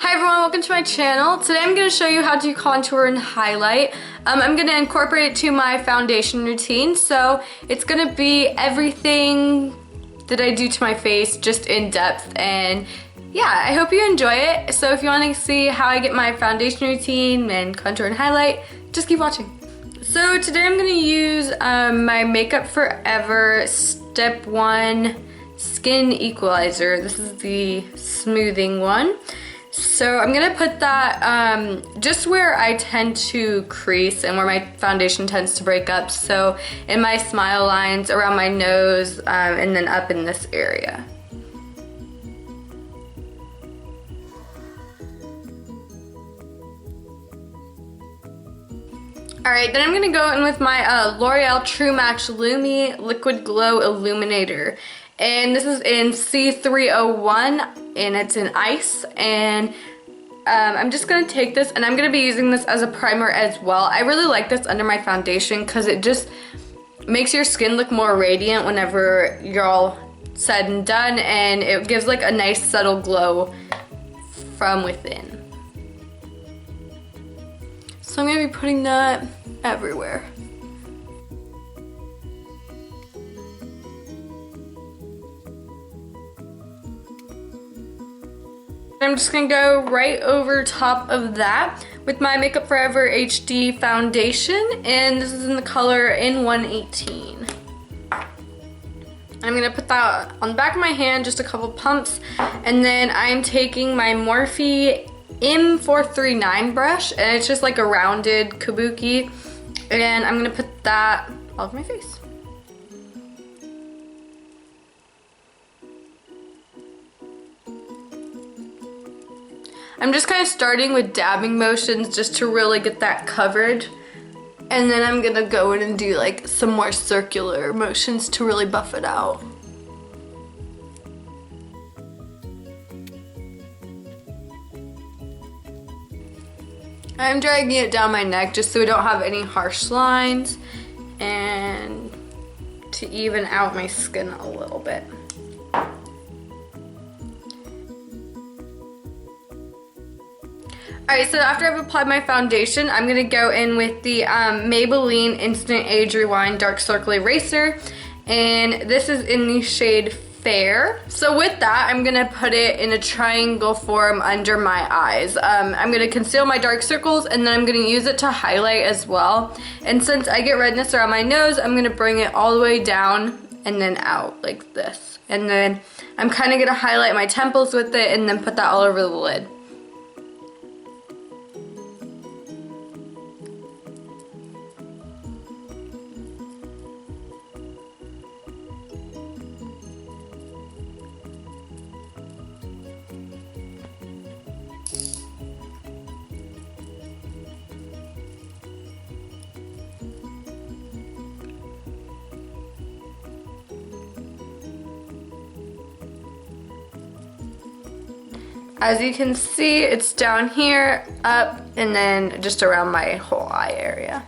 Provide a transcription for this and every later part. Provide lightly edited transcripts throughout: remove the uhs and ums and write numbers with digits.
Hi everyone, welcome to my channel. Today I'm going to show you how to contour and highlight. I'm going to incorporate it to my foundation routine, so it's going to be everything that I do to my face, just in depth, and yeah, I hope you enjoy it. So if you want to see how I get my foundation routine and contour and highlight, just keep watching. So today I'm going to use my Makeup Forever Step 1 Skin Equalizer. This is the smoothing one. So I'm gonna put that just where I tend to crease and where my foundation tends to break up. So in my smile lines, around my nose, and then up in this area. Alright, then I'm gonna go in with my L'Oreal True Match Lumi Liquid Glow Illuminator. And this is in C301 and it's in ice, and I'm just gonna take this and I'm gonna be using this as a primer as well. I really like this under my foundation because it just makes your skin look more radiant whenever you're all said and done, and it gives like a nice subtle glow from within. So I'm gonna be putting that everywhere. I'm just gonna go right over top of that with my Makeup Forever HD foundation, and this is in the color in 118. I'm gonna put that on the back of my hand, just a couple pumps, and then I'm taking my Morphe M439 brush, and it's just like a rounded kabuki, and I'm gonna put that all over my face. I'm just kind of starting with dabbing motions just to really get that coverage, and then I'm gonna go in and do like some more circular motions to really buff it out. I'm dragging it down my neck just so we don't have any harsh lines and to even out my skin a little bit. Alright, so after I've applied my foundation, I'm going to go in with the Maybelline Instant Age Rewind Dark Circle Eraser, and this is in the shade Fair. So with that, I'm going to put it in a triangle form under my eyes. I'm going to conceal my dark circles, and then I'm going to use it to highlight as well. And since I get redness around my nose, I'm going to bring it all the way down and then out like this. And then I'm kind of going to highlight my temples with it and then put that all over the lid. As you can see, it's down here, up, and then just around my whole eye area.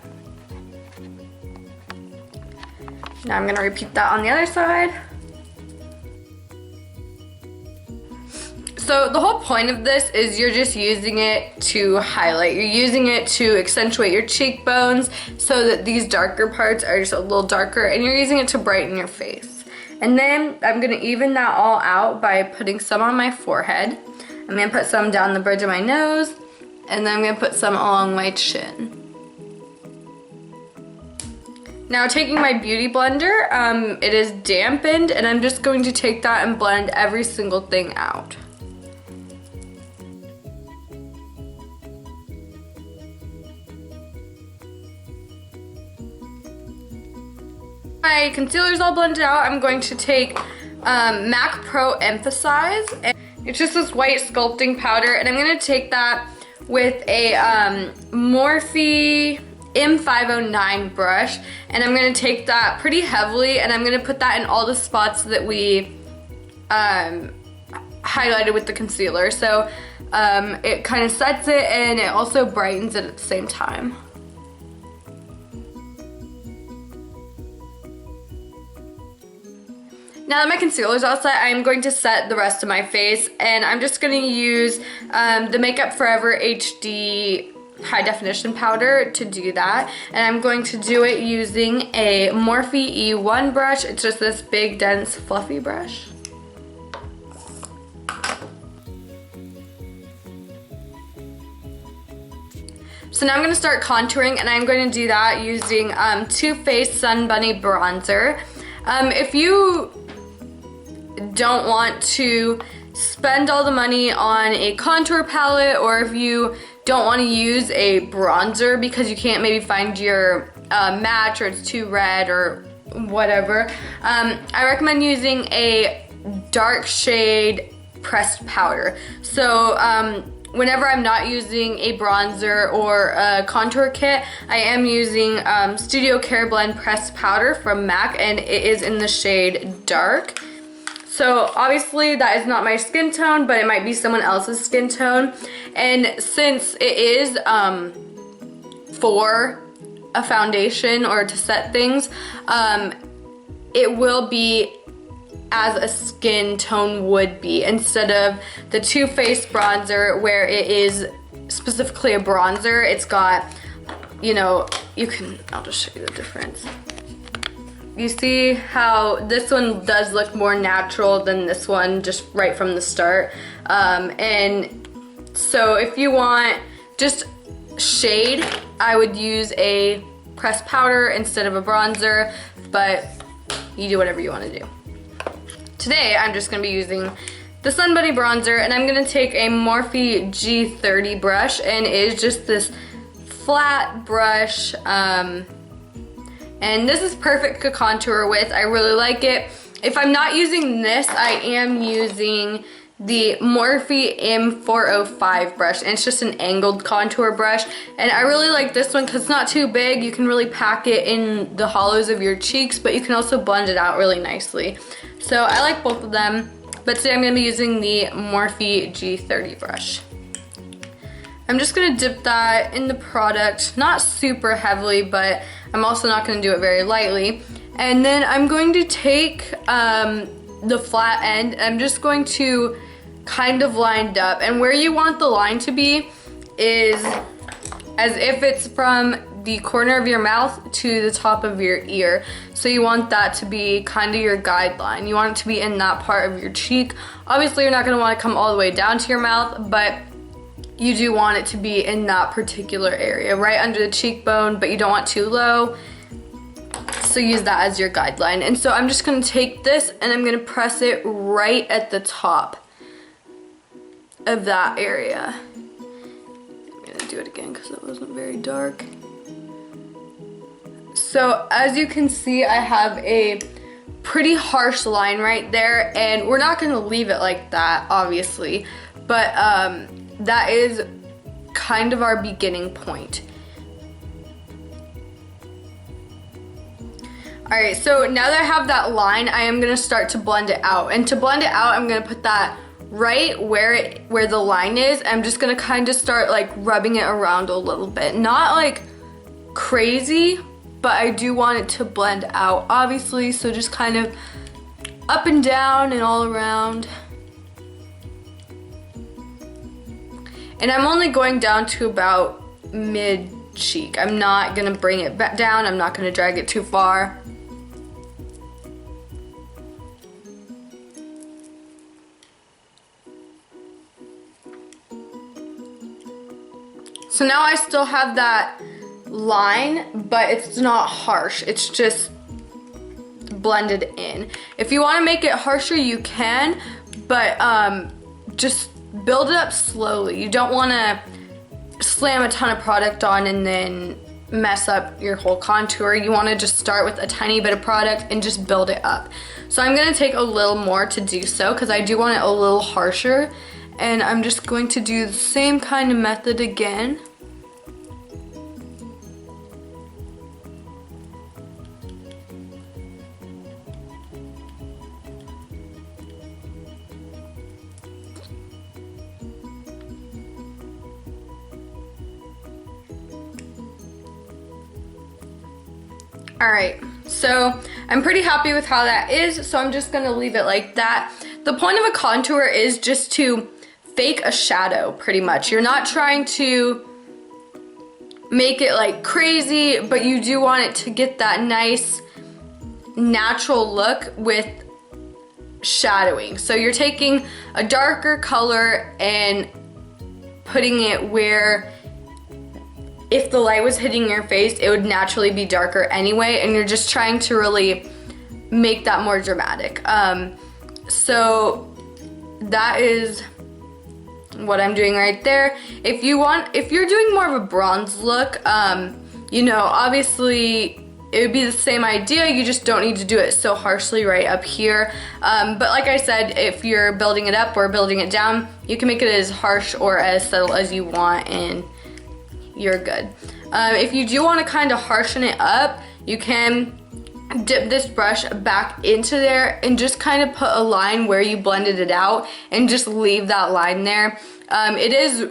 Now I'm gonna repeat that on the other side. So the whole point of this is you're just using it to highlight. You're using it to accentuate your cheekbones so that these darker parts are just a little darker, and you're using it to brighten your face. And then I'm gonna even that all out by putting some on my forehead. I'm going to put some down the bridge of my nose, and then I'm going to put some along my chin. Now taking my Beauty Blender, it is dampened, and I'm just going to take that and blend every single thing out. My concealer's all blended out. I'm going to take MAC Pro Emphasize. It's just this white sculpting powder, and I'm gonna take that with a Morphe M509 brush, and I'm gonna take that pretty heavily, and I'm gonna put that in all the spots that we highlighted with the concealer. So it kind of sets it, and it also brightens it at the same time. Now that my concealer's all set, I'm going to set the rest of my face, and I'm just going to use the Makeup Forever HD High Definition Powder to do that. And I'm going to do it using a Morphe E1 brush. It's just this big, dense, fluffy brush. So now I'm going to start contouring, and I'm going to do that using Too Faced Sun Bunny Bronzer. If you don't want to spend all the money on a contour palette, or if you don't want to use a bronzer because you can't maybe find your match, or it's too red or whatever, I recommend using a dark shade pressed powder. So whenever I'm not using a bronzer or a contour kit, I am using Studio Care Blend pressed powder from MAC, and it is in the shade dark. So obviously that is not my skin tone, but it might be someone else's skin tone. And since it is for a foundation or to set things, it will be as a skin tone would be, instead of the Too Faced bronzer where it is specifically a bronzer. It's got, you know, I'll just show you the difference. You see how this one does look more natural than this one just right from the start. And so if you want just shade, I would use a pressed powder instead of a bronzer, but you do whatever you want to do. Today I'm just going to be using the Sun Bunny bronzer, and I'm going to take a Morphe G30 brush, and it is just this flat brush. And this is perfect to contour with. I really like it. If I'm not using this, I am using the Morphe M405 brush, and it's just an angled contour brush. And I really like this one because it's not too big. You can really pack it in the hollows of your cheeks, but you can also blend it out really nicely. So I like both of them, but today I'm going to be using the Morphe G30 brush. I'm just going to dip that in the product, not super heavily, but I'm also not going to do it very lightly. And then I'm going to take the flat end, I'm just going to kind of lined up. And where you want the line to be is as if it's from the corner of your mouth to the top of your ear. So you want that to be kind of your guideline. You want it to be in that part of your cheek. Obviously you're not going to want to come all the way down to your mouth, but you do want it to be in that particular area, right under the cheekbone, but you don't want too low. So use that as your guideline. And so I'm just going to take this and I'm going to press it right at the top of that area. I'm going to do it again because it wasn't very dark. So as you can see, I have a pretty harsh line right there, and we're not going to leave it like that, obviously, but that is kind of our beginning point. Alright, so now that I have that line, I am going to start to blend it out. And to blend it out, I'm going to put that right where the line is. I'm just going to kind of start like rubbing it around a little bit. Not like crazy, but I do want it to blend out, obviously. So just kind of up and down and all around. And I'm only going down to about mid-cheek. I'm not going to bring it back down. I'm not going to drag it too far. So now I still have that line, but it's not harsh. It's just blended in. If you want to make it harsher, you can, but just build it up slowly. You don't want to slam a ton of product on and then mess up your whole contour. You want to just start with a tiny bit of product and just build it up. So I'm going to take a little more to do so because I do want it a little harsher. And I'm just going to do the same kind of method again. Alright, So I'm pretty happy with how that is, so I'm just gonna leave it like that. The point of a contour is just to fake a shadow, pretty much. You're not trying to make it like crazy, but you do want it to get that nice natural look with shadowing. So you're taking a darker color and putting it where if the light was hitting your face, it would naturally be darker anyway, and you're just trying to really make that more dramatic. So that is what I'm doing right there. If you're doing more of a bronze look, you know, obviously it would be the same idea, you just don't need to do it so harshly right up here. But like I said, if you're building it up or building it down, you can make it as harsh or as subtle as you want and you're good. If you do want to kind of harshen it up, you can dip this brush back into there and just kind of put a line where you blended it out and just leave that line there. It is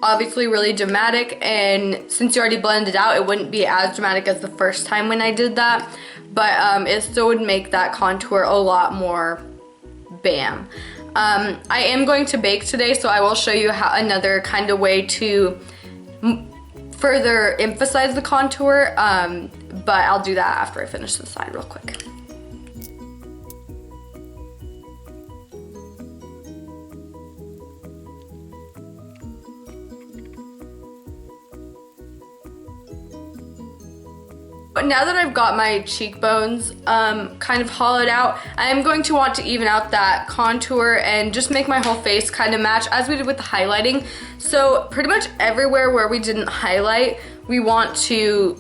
obviously really dramatic, and since you already blended it out, it wouldn't be as dramatic as the first time when I did that, but it still would make that contour a lot more bam. I am going to bake today, so I will show you how another kind of way to further emphasize the contour, but I'll do that after I finish the side real quick. But now that I've got my cheekbones kind of hollowed out, I'm going to want to even out that contour and just make my whole face kind of match as we did with the highlighting. So pretty much everywhere where we didn't highlight, we want to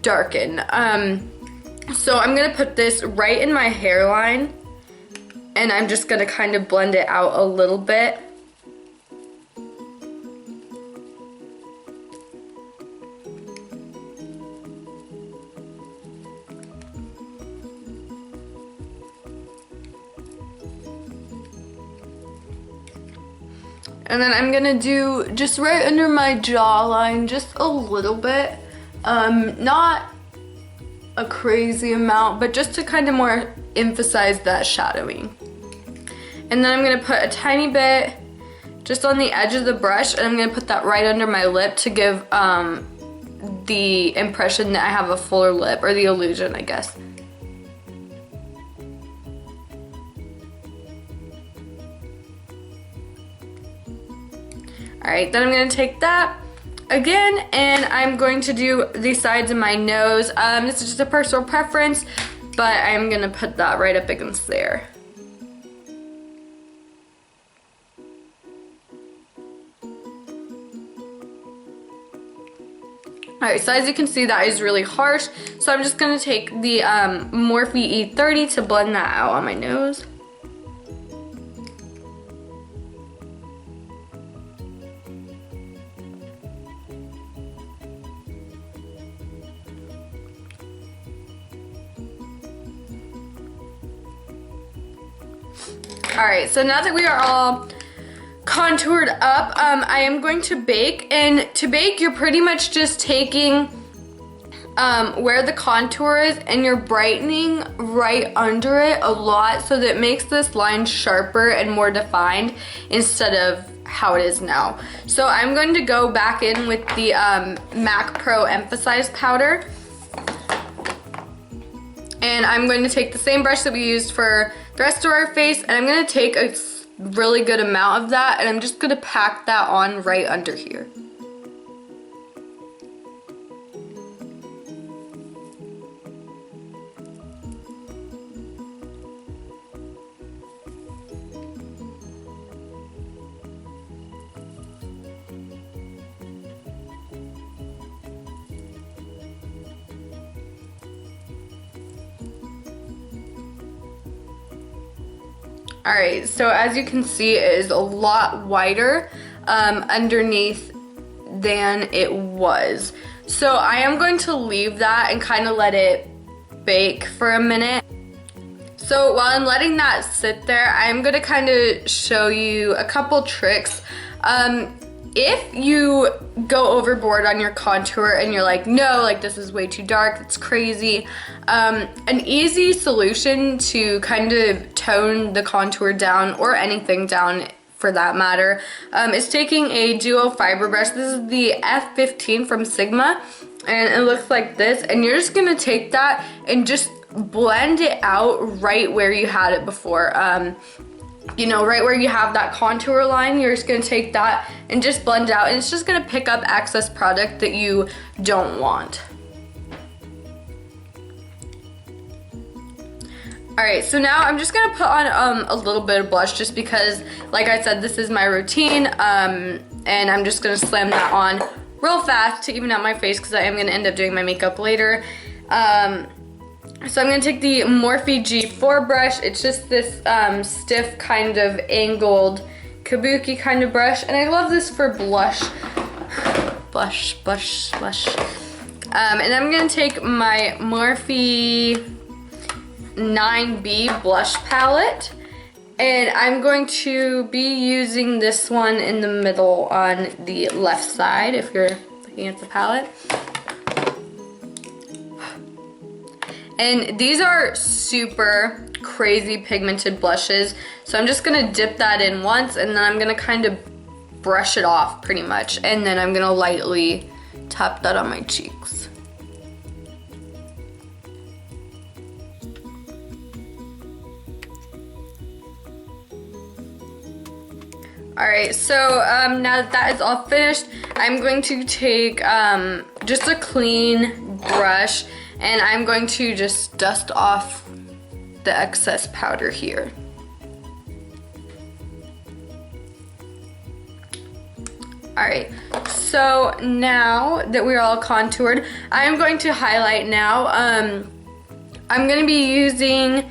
darken. So I'm gonna put this right in my hairline, and I'm just gonna kind of blend it out a little bit. And then I'm gonna do just right under my jawline, just a little bit. Not a crazy amount, but just to kind of more emphasize that shadowing. And then I'm gonna put a tiny bit just on the edge of the brush, and I'm gonna put that right under my lip to give the impression that I have a fuller lip, or the illusion, I guess. Alright, then I'm going to take that again, and I'm going to do the sides of my nose. This is just a personal preference, but I'm going to put that right up against there. Alright, so as you can see, that is really harsh, so I'm just going to take the Morphe E30 to blend that out on my nose. Alright, so now that we are all contoured up, I am going to bake, and to bake you're pretty much just taking where the contour is and you're brightening right under it a lot, so that it makes this line sharper and more defined instead of how it is now. So I'm going to go back in with the MAC Pro Emphasize powder, and I'm going to take the same brush that we used for the rest of our face, and I'm going to take a really good amount of that, and I'm just going to pack that on right under here. Alright, so as you can see, it is a lot wider underneath than it was. So I am going to leave that and kind of let it bake for a minute. So while I'm letting that sit there, I'm going to kind of show you a couple tricks. if you go overboard on your contour and you're like, no, like this is way too dark, it's crazy, an easy solution to kind of tone the contour down, or anything down for that matter, is taking a duo fiber brush. This is the F15 from Sigma, and it looks like this, and you're just gonna take that and just blend it out right where you had it before. You know, right where you have that contour line, you're just gonna take that and just blend it out, and it's just gonna pick up excess product that you don't want. Alright, so now I'm just gonna put on a little bit of blush, just because, like I said, this is my routine, and I'm just gonna slam that on real fast to even out my face, because I am gonna end up doing my makeup later. So I'm gonna take the Morphe G4 brush. It's just this stiff kind of angled kabuki kind of brush, and I love this for blush. Blush. And I'm gonna take my Morphe 9B blush palette, and I'm going to be using this one in the middle on the left side if you're looking at the palette. And these are super crazy pigmented blushes, so I'm just gonna dip that in once, and then I'm gonna kind of brush it off pretty much, and then I'm gonna lightly tap that on my cheeks. Alright, so now that that is all finished, I'm going to take just a clean brush, and I'm going to just dust off the excess powder here. Alright, so now that we're all contoured, I'm going to highlight now. I'm going to be using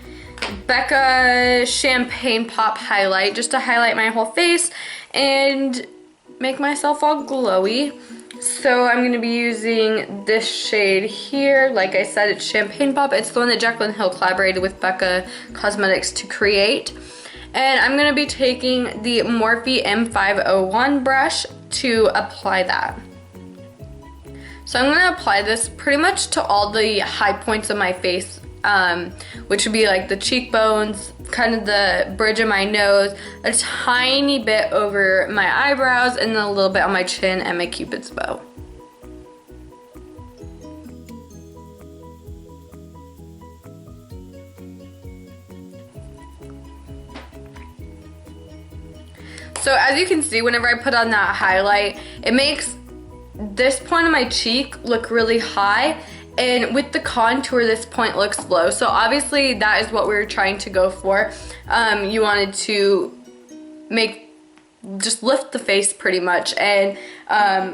Becca Champagne Pop Highlight just to highlight my whole face and make myself all glowy. So I'm going to be using this shade here. Like I said, it's Champagne Pop. It's the one that Jaclyn Hill collaborated with Becca Cosmetics to create. And I'm going to be taking the Morphe M501 brush to apply that. So I'm going to apply this pretty much to all the high points of my face, which would be like the cheekbones, kind of the bridge of my nose, a tiny bit over my eyebrows, and then a little bit on my chin and my Cupid's bow. So as you can see, whenever I put on that highlight, it makes this point of my cheek look really high, and with the contour, this point looks low. So obviously that is what we were trying to go for. You wanted to just lift the face pretty much, and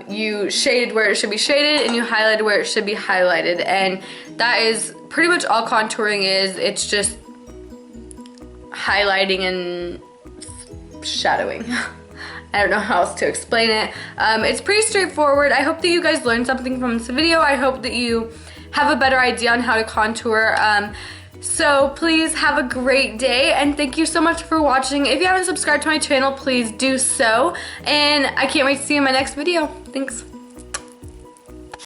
you shaded where it should be shaded, and you highlighted where it should be highlighted, and that is pretty much all contouring is. It's just highlighting and shadowing. I don't know how else to explain it. It's pretty straightforward. I hope that you guys learned something from this video. I hope that you have a better idea on how to contour. So please have a great day, and thank you so much for watching. If you haven't subscribed to my channel, please do so, and I can't wait to see you in my next video. Thanks.